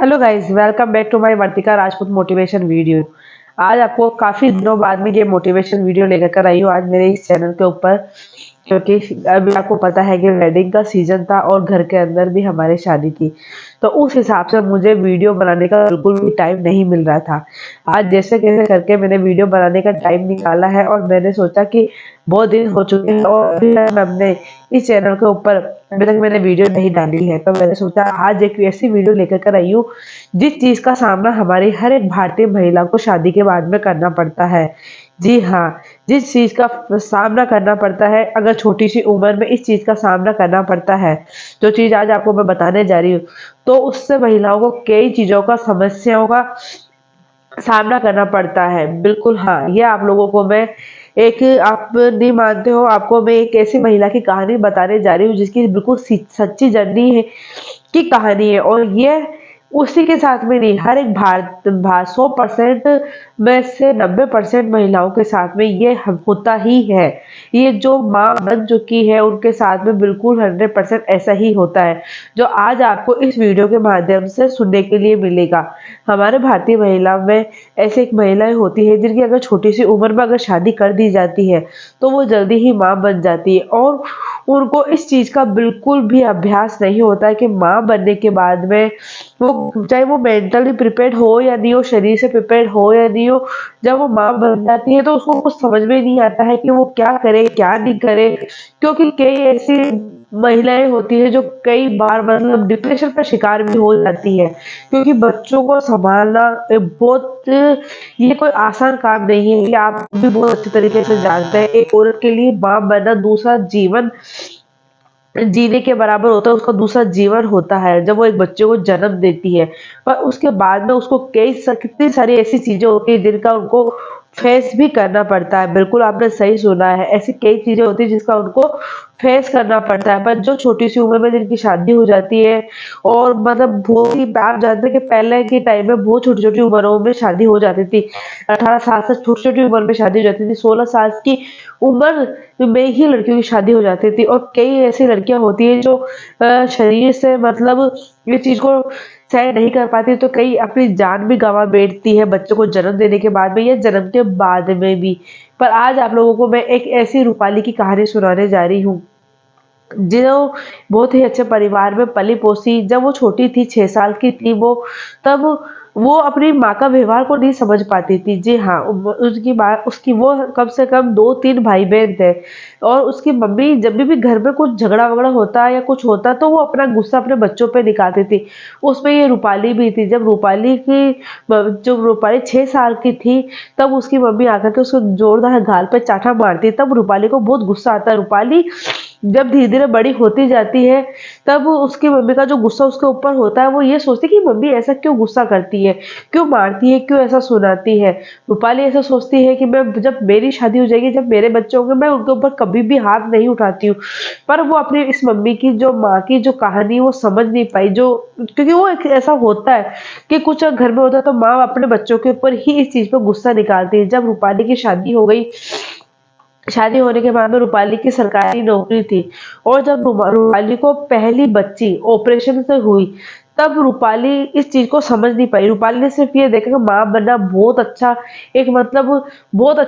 Hello guys, welcome back to my Vartika Rajput motivation video. आज आपको काफी दिनों बाद में ये मोटिवेशन वीडियो लेकर कर आई हूँ आज मेरे इस चैनल के ऊपर, क्योंकि अभी आपको पता है कि वेडिंग का सीजन था और घर के अंदर भी हमारी शादी थी। तो उस हिसाब से मुझे वीडियो बनाने का बिल्कुल भी टाइम नहीं मिल रहा था। आज जैसे कैसे करके मैंने वीडियो बनाने का टाइम निकाला है और मैंने सोचा कि बहुत दिन हो चुके हैं और अभी तक हमने इस चैनल के ऊपर अभी तक मैंने वीडियो नहीं डाली है। तो मैंने सोचा आज एक ऐसी वीडियो लेकर कर आई हूँ जिस चीज का सामना हमारी हर एक भारतीय महिला को शादी के बाद में करना पड़ता है। जी हाँ, जिस चीज का सामना करना पड़ता है, अगर छोटी सी उम्र में इस चीज का सामना करना पड़ता है, जो चीज आज आपको मैं बताने जा रही हूँ, तो उससे महिलाओं को कई चीजों का समस्याओं का सामना करना पड़ता है। बिल्कुल हाँ, ये आप लोगों को मैं एक आप नहीं मानते हो, आपको मैं एक ऐसी महिला की कहानी बताने जा रही हूँ जिसकी बिल्कुल सच्ची जर्नी है की कहानी है। और ये उसी के साथ में नहीं, हर एक भारत 100% में से 90% महिलाओं के साथ में ये होता ही है। ये जो माँ बन चुकी है उनके साथ में बिल्कुल 100% ऐसा ही होता है, जो आज आपको इस वीडियो के माध्यम से सुनने के लिए मिलेगा। हमारे भारतीय महिला में ऐसे एक महिलाएं होती है जिनकी अगर छोटी सी उम्र में अगर शादी कर दी जाती है तो वो जल्दी ही माँ बन जाती है, और उनको इस चीज का बिल्कुल भी अभ्यास नहीं होता है कि माँ बनने के बाद में वो, चाहे वो मेंटली प्रिपेयर्ड हो या नहीं हो, शरीर से प्रिपेयर्ड हो या नहीं हो, जब वो माँ बन जाती है तो उसको कुछ समझ में नहीं आता है कि वो क्या करे क्या नहीं करे। क्योंकि कई ऐसी महिलाएं होती है जो कई बार मतलब डिप्रेशन का शिकार भी हो जाती है, क्योंकि बच्चों को संभालना बहुत, ये कोई आसान काम नहीं है। ये आप भी बहुत अच्छी तरीके से जानते हैं, एक औरत के लिए माँ बनना दूसरा जीवन जीने के बराबर होता है, उसका दूसरा जीवन होता है जब वो एक बच्चे को जन्म देती है। पर उसके बाद में उसको कितनी सारी ऐसी चीजें होती है जिनका उनको फेस भी करना पड़ता है। बिल्कुल आपने सही सुना है, ऐसी कई चीजें होती है जिसका उनको फेस करना पड़ता है। पर जो छोटी सी उम्र में जिनकी शादी हो जाती है, और मतलब बहुत ही आप जानते हैं कि पहले के टाइम में बहुत छोटी छोटी उम्रों में शादी हो जाती थी। 18 साल से छोटी छोटी उम्र में शादी हो जाती थी, 16 साल की उम्र में ही लड़कियों की शादी हो जाती थी। और कई ऐसी लड़कियां होती है जो शरीर से मतलब ये चीज को सहन नहीं कर पाती, तो कई अपनी जान भी गंवा बैठती है बच्चों को जन्म देने के बाद में या जन्म के बाद में भी। पर आज आप लोगों को मैं एक ऐसी रूपाली की कहानी सुनाने जा रही हूँ जो बहुत ही अच्छे परिवार में पली पोसी। जब वो छोटी थी, 6 साल की थी वो, तब वो अपनी माँ का व्यवहार को नहीं समझ पाती थी। जी हाँ, उसकी माँ, उसकी वो कम से कम 2-3 भाई बहन थे, और उसकी मम्मी जब भी घर में कुछ झगड़ा वगड़ा होता या कुछ होता तो वो अपना गुस्सा अपने बच्चों पे दिखाती थी। उसमें ये रूपाली भी थी। जब रूपाली की जब रूपाली 6 साल की थी, तब उसकी मम्मी आकर के उसको जोरदार गाल पे चाटा मारती, तब रूपाली को बहुत गुस्सा आता है। रूपाली जब धीरे धीरे बड़ी होती जाती है, तब उसकी मम्मी का जो गुस्सा उसके ऊपर होता है, वो ये सोचती है कि मम्मी ऐसा क्यों गुस्सा करती है, क्यों मारती है, क्यों ऐसा सुनाती है। रूपाली ऐसा सोचती है कि मैं, जब मेरी शादी हो जाएगी, जब मेरे बच्चे होंगे, मैं उनके ऊपर कभी भी हाथ नहीं उठाती हूँ। पर वो अपनी इस मम्मी की जो माँ की जो कहानी वो समझ नहीं पाई, जो क्योंकि वो ऐसा होता है कि कुछ घर में होता है तो माँ अपने बच्चों के ऊपर ही इस चीज पर गुस्सा निकालती है। जब रूपाली की शादी हो गई, शादी होने के बाद में रूपाली की सरकारी नौकरी थी, और जब रूपाली को पहली बच्ची ऑपरेशन से हुई, तब रूपाली इस चीज को समझ नहीं पाई। रूपाली ने सिर्फ ये देखा कि माँ बनना बहुत अच्छा, एक मतलब बहुत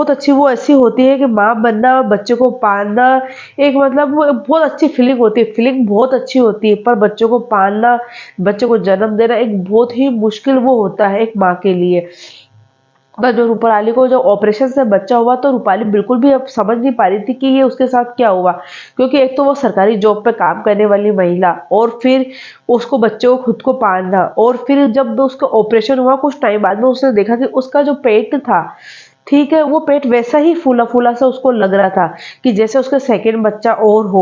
अच्छी वो ऐसी होती है कि माँ बनना, बच्चे को पालना, एक मतलब वो बहुत अच्छी फीलिंग होती है, फीलिंग बहुत अच्छी होती है। पर बच्चों को पालना, बच्चे को जन्म देना एक बहुत ही मुश्किल वो होता है एक माँ के लिए। पर जो रूपाली को जो ऑपरेशन से बच्चा हुआ, तो रूपाली बिल्कुल भी अब समझ नहीं पा रही थी कि ये उसके साथ क्या हुआ। क्योंकि एक तो वो सरकारी जॉब पे काम करने वाली महिला, और फिर उसको बच्चे को खुद को पालना, और फिर जब उसका ऑपरेशन हुआ कुछ टाइम बाद में उसने देखा कि उसका जो पेट था, ठीक है, वो पेट वैसा ही फूला फूला सा उसको लग रहा था कि जैसे उसका सेकंड बच्चा और हो।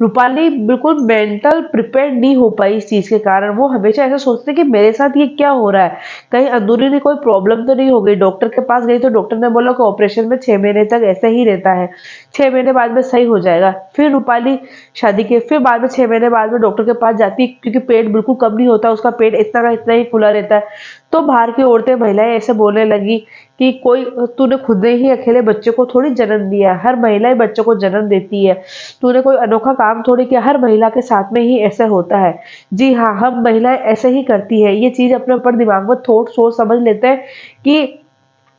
रूपाली बिल्कुल मेंटल प्रिपेयर नहीं हो पाई इस चीज के कारण। वो हमेशा ऐसा सोचती कि मेरे साथ ये क्या हो रहा है, कहीं अंदरूनी कोई प्रॉब्लम तो नहीं हो गई। डॉक्टर के पास गई तो डॉक्टर ने बोला कि ऑपरेशन में 6 महीने तक ऐसा ही रहता है, 6 महीने बाद में सही हो जाएगा। फिर रूपाली शादी के फिर बाद में 6 महीने बाद में डॉक्टर के पास जाती, क्योंकि पेट बिल्कुल कम नहीं होता, उसका पेट इतना का इतना ही फूला रहता है। तो बाहर की औरतें, महिलाएं ऐसे बोलने लगी कि कोई तूने खुद ने ही अकेले बच्चे को थोड़ी जन्म दिया है, हर महिला बच्चों को जन्म देती है, तूने कोई अनोखा काम थोड़ी किया, हर महिला के साथ में ही ऐसा होता है। जी हाँ, हम महिलाएं ऐसे ही करती है, ये चीज अपने ऊपर दिमाग में थोट सोच समझ लेते हैं कि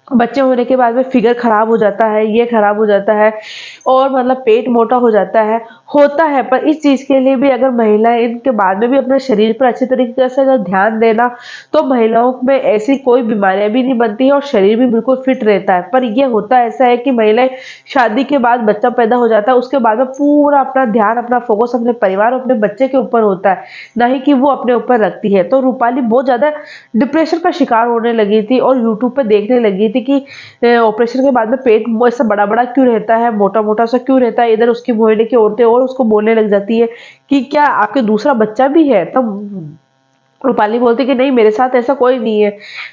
बच्चे होने के बाद में फिगर खराब हो जाता है, ये खराब हो जाता है और मतलब पेट मोटा हो जाता है, होता है। पर इस चीज़ के लिए भी अगर महिलाएँ इनके बाद में भी अपने शरीर पर अच्छे तरीके से अगर ध्यान देना, तो महिलाओं में ऐसी कोई बीमारियाँ भी नहीं बनती है और शरीर भी बिल्कुल फिट रहता है। पर ये होता ऐसा है कि महिलाएँ शादी के बाद बच्चा पैदा हो जाता है, उसके बाद में पूरा अपना ध्यान, अपना फ़ोकस अपने परिवार और अपने बच्चे के ऊपर होता है, ना ही कि वो अपने ऊपर रखती है। तो रूपाली बहुत ज़्यादा डिप्रेशन का शिकार होने लगी थी और यूट्यूब पे देखने लगी थी कि ऑपरेशन के बाद में पेट ऐसा बड़ा-बड़ा क्यों रहता है, मोटा-मोटा सा क्यों रहता है। इधर उसकी मोहल्ले की औरतें और उसको बोलने लग जाती है कि क्या आपके दूसरा बच्चा भी है? तब रूपाली बोलती कि नहीं, मेरे साथ ऐसा कोई नहीं है।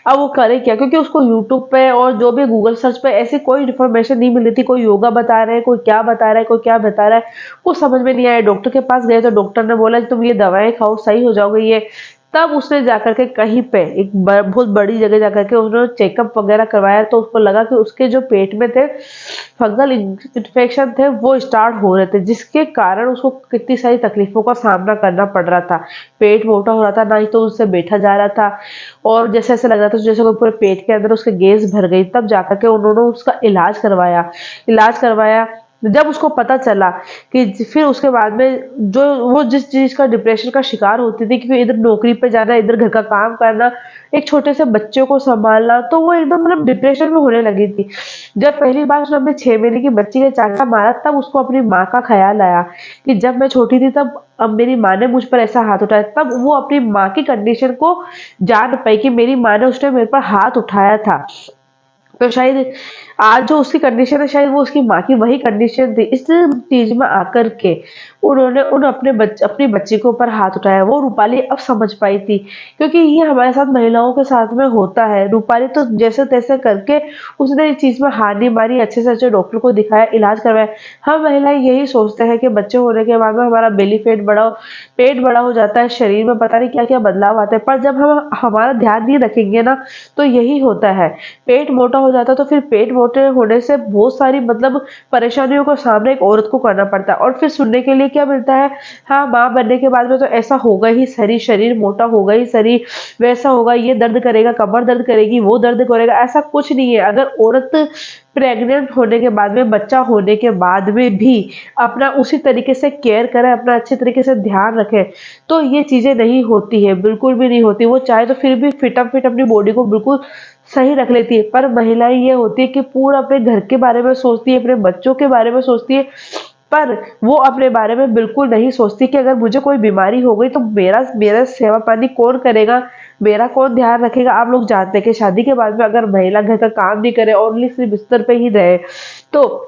अब वो करे क्या? क्योंकि उसको यूट्यूब पे और जो भी गूगल सर्च पे ऐसी कोई इन्फॉर्मेशन नहीं मिल रही थी। कोई योगा बता रहे हैं, कोई क्या बता रहा है, कोई क्या बता रहा है, कुछ समझ में नहीं आया। डॉक्टर के पास गए तो डॉक्टर ने बोला कि तुम ये दवाएँ खाओ, सही हो जाओगे ये। तब उसने जाकर के कहीं पे एक बहुत बड़ी जगह जाकर के उन्होंने चेकअप वगैरह करवाया, तो उसको लगा कि उसके जो पेट में थे फंगल इन्फेक्शन थे, वो स्टार्ट हो रहे थे, जिसके कारण उसको कितनी सारी तकलीफों का सामना करना पड़ रहा था। पेट मोटा हो रहा था, ना ही तो उससे बैठा जा रहा था और जैसे ऐसा लग रहा था जैसे कोई पूरे पेट के अंदर उसके गैस भर गई। तब जाकर के उन्होंने उसका इलाज करवाया। जब उसको पता चला कि फिर उसके बाद में जो वो जिस चीज़ का डिप्रेशन का शिकार होती थी, क्योंकि इधर नौकरी पे जाना, इधर घर का काम करना, एक छोटे से बच्चे को सँभालना, तो वो एकदम मतलब डिप्रेशन में होने लगी थी। जब पहली बार उसने अपने 6 महीने की बच्ची का चाँटा मारा, तब उसको अपनी माँ का ख़्याल आया कि जब मैं छोटी थी तब अब मेरी माँ ने मुझ पर ऐसा हाथ उठाया। तब वो अपनी माँ की कंडीशन को जान पाई कि मेरी माँ ने उस टाइम मेरे पर हाथ उठाया था। तो शायद आज जो उसकी कंडीशन है, शायद वो उसकी माँ की वही कंडीशन थी। इस चीज़ में आकर के उन्होंने उन अपनी बच्ची के ऊपर हाथ उठाया। वो रूपाली अब समझ पाई थी, क्योंकि ये हमारे साथ महिलाओं के साथ में होता है। रूपाली तो जैसे-तैसे करके उसने इस चीज़ में हार नहीं मारी, अच्छे से अच्छे डॉक्टर को दिखाया, इलाज करवाया। हम महिलाएँ यही सोचते हैं कि बच्चे होने के बाद में हमारा बेली फैट बढ़ा, पेट बड़ा हो जाता है, शरीर में पता नहीं क्या-क्या बदलाव आते हैं। पर जब हम हमारा ध्यान नहीं रखेंगे ना, तो यही होता है। पेट मोटा हो जाता है, तो फिर पेट मोटे होने से बहुत सारी मतलब परेशानियों का सामना एक औरत को करना पड़ता है और फिर सुनने के लिए क्या मिलता है, हाँ, माँ बनने के बाद में तो ऐसा होगा ही, शरीर मोटा होगा ही, शरीर वैसा होगा, ये दर्द करेगा, कमर दर्द करेगी, वो दर्द करेगा। ऐसा कुछ नहीं है। अगर औरत प्रेग्नेंट होने के बाद में, बच्चा होने के बाद में भी अपना उसी तरीके से केयर करे, अपना अच्छे तरीके से ध्यान रखे, तो ये चीज़ें नहीं होती है, बिल्कुल भी नहीं होती। वो चाहे तो फिर भी फिट अपनी बॉडी को बिल्कुल सही रख लेती है। पर महिलाएँ ये होती है कि पूरा अपने घर के बारे में सोचती है, अपने बच्चों के बारे में सोचती है, पर वो अपने बारे में बिल्कुल नहीं सोचती कि अगर मुझे कोई बीमारी हो गई तो मेरा मेरा सेवा पानी कौन करेगा, मेरा कौन ध्यान रखेगा। आप लोग जानते हैं कि शादी के बाद में अगर महिला घर का काम नहीं करे, ओनली सिर्फ बिस्तर पे ही रहे, तो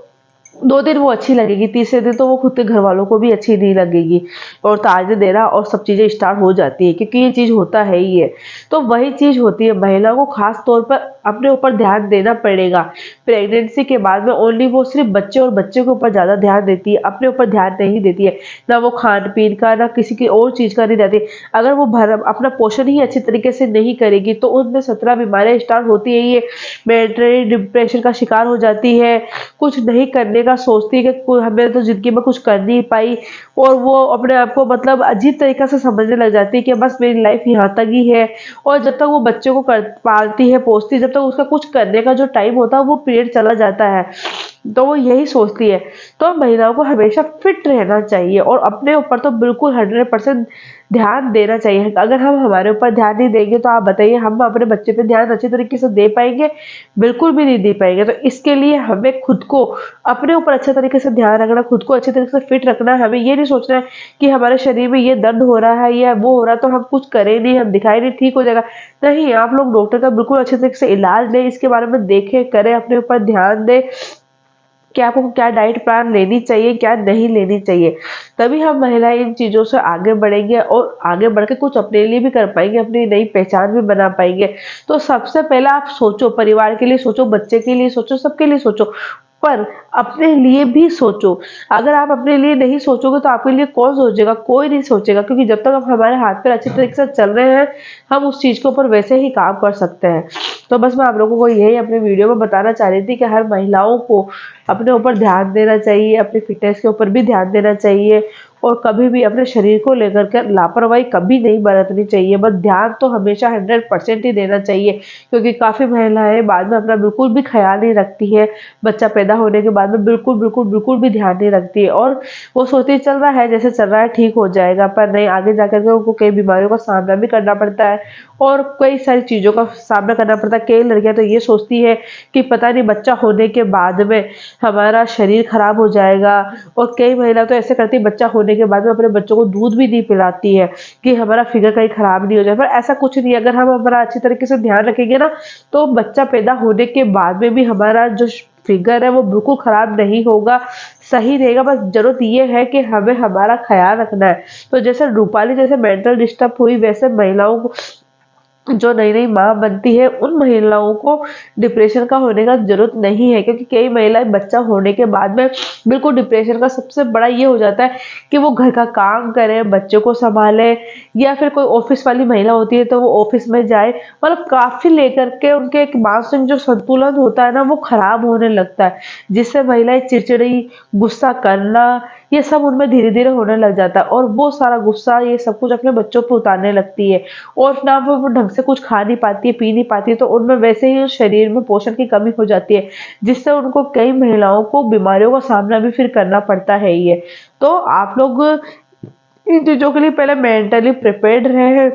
2 दिन वो अच्छी लगेगी, तीसरे दिन तो वो खुद के घरवालों को भी अच्छी नहीं लगेगी और ताज़े देना और सब चीज़ें स्टार्ट हो जाती है, क्योंकि ये चीज़ होता है ही है। तो वही चीज़ होती है, महिलाओं को ख़ास तौर पर अपने ऊपर ध्यान देना पड़ेगा। प्रेगनेंसी के बाद में ओनली वो सिर्फ़ बच्चे और बच्चे के ऊपर ज़्यादा ध्यान देती है, अपने ऊपर ध्यान नहीं देती है। ना वो खान-पीन का, ना किसी की और चीज़ का नहीं देती। अगर वो अपना पोषण ही अच्छी तरीके से नहीं करेगी, तो उनमें 17 बीमारियाँ स्टार्ट होती है। ये मेंटली डिप्रेशन का शिकार हो जाती है, कुछ नहीं करने का सोचती है कि हमें तो ज़िंदगी में कुछ कर नहीं पाई और वो अपने आप को मतलब अजीब तरीक़े से समझने लग जाती है कि बस मेरी लाइफ़ यहाँ तक ही है। और जब तक वो बच्चे को पालती है, पोसती है, जब तक उसका कुछ करने का जो टाइम होता है, वो पीरियड चला जाता है। तो वो यही सोचती है। तो महिलाओं को हमेशा फिट रहना चाहिए और अपने ऊपर तो बिल्कुल 100% ध्यान देना चाहिए। अगर हम हमारे ऊपर ध्यान नहीं देंगे, तो आप बताइए हम अपने बच्चे पे ध्यान अच्छी तरीके से दे पाएँगे? बिल्कुल भी नहीं दे पाएँगे। तो इसके लिए हमें खुद को अपने ऊपर अच्छे तरीके से ध्यान रखना, खुद को अच्छे तरीके से फिट रखना है। हमें ये नहीं सोचना है कि हमारे शरीर में ये दर्द हो रहा है या वो हो रहा है, तो हम कुछ करें नहीं, हम दिखाई नहीं, ठीक हो जाएगा। नहीं, आप लोग डॉक्टर का बिल्कुल अच्छे तरीके से इलाज लें, इसके बारे में देखें, करें, अपने ऊपर ध्यान दें कि आपको क्या डाइट प्लान लेनी चाहिए, क्या नहीं लेनी चाहिए। तभी हम महिलाएँ इन चीज़ों से आगे बढ़ेंगे और आगे बढ़ के कुछ अपने लिए भी कर पाएँगे, अपनी नई पहचान भी बना पाएँगे। तो सबसे पहला आप सोचो, परिवार के लिए सोचो, बच्चे के लिए सोचो, सबके लिए सोचो, पर अपने लिए भी सोचो। अगर आप अपने लिए नहीं सोचोगे, तो आपके लिए कौन सोचेगा? कोई नहीं सोचेगा, क्योंकि जब तक हम हमारे हाथ पैर अच्छे तरीके से चल रहे हैं, हम उस चीज़ के ऊपर वैसे ही काम कर सकते हैं। तो बस मैं आप लोगों को यही अपने वीडियो में बताना चाह रही थी कि हर महिलाओं को अपने ऊपर ध्यान देना चाहिए, अपनी फिटनेस के ऊपर भी ध्यान देना चाहिए और कभी भी अपने शरीर को लेकर के लापरवाही कभी नहीं बरतनी चाहिए। बस ध्यान तो हमेशा 100% ही देना चाहिए, क्योंकि काफ़ी महिलाएं बाद में अपना बिल्कुल भी ख्याल नहीं रखती है। बच्चा पैदा होने के बाद में बिल्कुल भी ध्यान नहीं रखती है और वो सोचती है चल रहा है जैसे चल रहा है ठीक हो जाएगा, पर नहीं, आगे जाकर के उनको कई बीमारियों का सामना भी करना पड़ता है और कई सारी चीज़ों का सामना करना पड़ता है। कई लड़कियां तो ये सोचती है कि पता नहीं बच्चा होने के बाद में हमारा शरीर खराब हो जाएगा, और कई महिला तो ऐसे करती है बच्चा होने के बाद में अपने बच्चों को दूध भी नहीं पिलाती है कि हमारा फिगर कहीं खराब नहीं हो जाए। पर ऐसा कुछ नहीं है, अगर हम हमारा अच्छी तरीके से ध्यान रखेंगे ना, तो बच्चा पैदा होने के बाद में भी हमारा जो फिगर है वो बिल्कुल खराब नहीं होगा, सही रहेगा। बस जरूरत ये है कि हमें हमारा ख्याल रखना है। तो जैसे रूपाली जैसे मेंटल डिस्टर्ब हुई, वैसे महिलाओं को जो नई नई माँ बनती है उन महिलाओं को डिप्रेशन का होने का जरूरत नहीं है, क्योंकि कई महिलाएं बच्चा होने के बाद में बिल्कुल डिप्रेशन का सबसे बड़ा ये हो जाता है कि वो घर का काम करे, बच्चों को संभाले, या फिर कोई ऑफिस वाली महिला होती है तो वो ऑफिस में जाए, मतलब काफी लेकर के उनके एक मानसिक जो संतुलन होता है ना वो खराब होने लगता है, जिससे महिलाएं चिड़चिड़ी, गुस्सा करना, ये सब उनमें धीरे धीरे होने लग जाता है और वो सारा गुस्सा ये सब कुछ अपने बच्चों पर उतारने लगती है। और ना वो ढंग से कुछ खा नहीं पाती है, पी नहीं पाती है, तो उनमें वैसे ही शरीर में पोषण की कमी हो जाती है, जिससे उनको कई महिलाओं को बीमारियों का सामना भी फिर करना पड़ता है ही है। तो आप लोग इन चीज़ों के लिए पहले मेंटली प्रिपेयर्ड रहें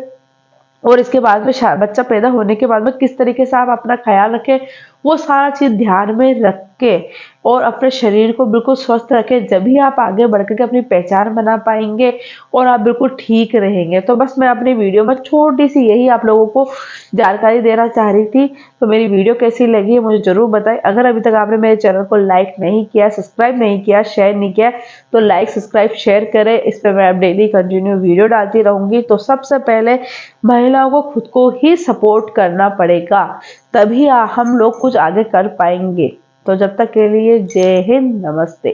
और इसके बाद में बच्चा पैदा होने के बाद में किस तरीके से आप अपना ख्याल रखें, वो सारा चीज़ ध्यान में रख के और अपने शरीर को बिल्कुल स्वस्थ रखें, जब भी आप आगे बढ़ कर के अपनी पहचान बना पाएंगे और आप बिल्कुल ठीक रहेंगे। तो बस मैं अपनी वीडियो में छोटी सी यही आप लोगों को जानकारी देना चाह रही थी। तो मेरी वीडियो कैसी लगी मुझे ज़रूर बताएं। अगर अभी तक आपने मेरे चैनल को लाइक नहीं किया, सब्सक्राइब नहीं किया, शेयर नहीं किया, तो लाइक सब्सक्राइब शेयर करें। इस पर मैं डेली कंटिन्यू वीडियो डालती रहूँगी। तो सबसे पहले महिलाओं को खुद को ही सपोर्ट करना पड़ेगा, तभी हम लोग कुछ आगे कर पाएंगे। तो जब तक के लिए जय हिंद, नमस्ते।